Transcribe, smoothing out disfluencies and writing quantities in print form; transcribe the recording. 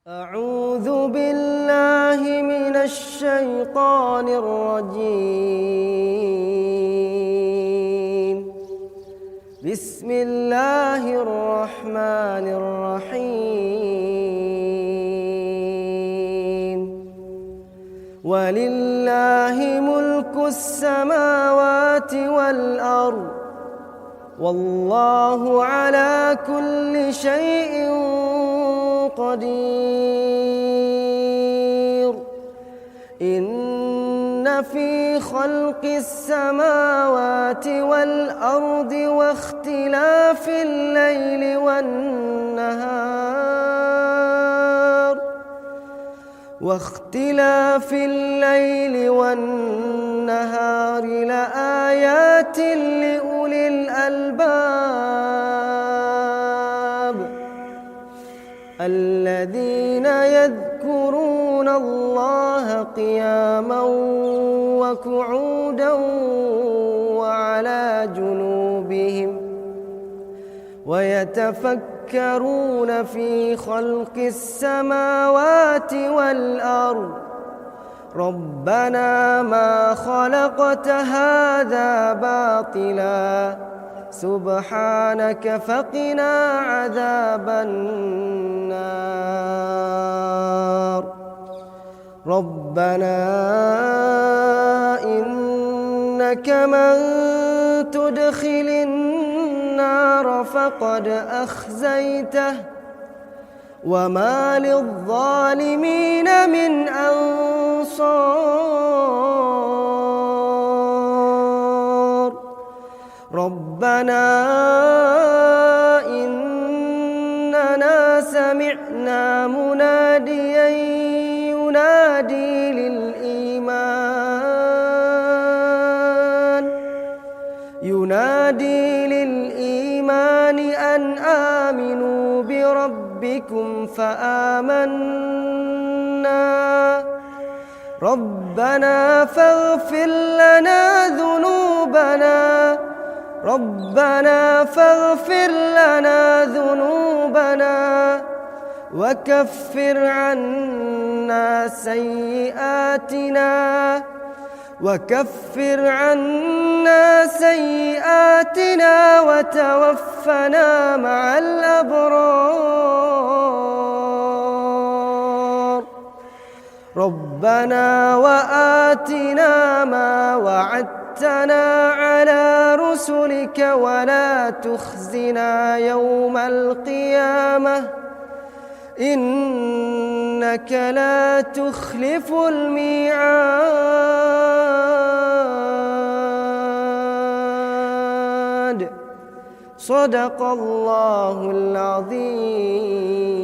أعوذ بالله من الشيطان الرجيم. بسم الله الرحمن الرحيم. ولله ملك السماوات والأرض والله على كل شيء قدير. إن في خلق السماوات والأرض واختلاف الليل والنهار لآيات لأولي الألباب الذين يذكرون الله قياما وقعودا وعلى جنوبهم ويتفكرون في خلق السماوات والأرض ربنا ما خلقت هذا باطلا سبحانك فقنا عذاب النار. ربنا إنك من تدخل النار فقد أخزيته وما للظالمين من أنصار. ربنا إننا سمعنا مناديا ينادي للإيمان أن آمنوا بربكم فآمنا. ربنا فاغفر لنا ذنوبنا وكفر عنا سيئاتنا وتوفنا مع الأبرار. ربنا وآتنا ما وعدتنا على رسلك ولا تخزنا يوم القيامة إنك لا تخلف الميعاد. صدق الله العظيم.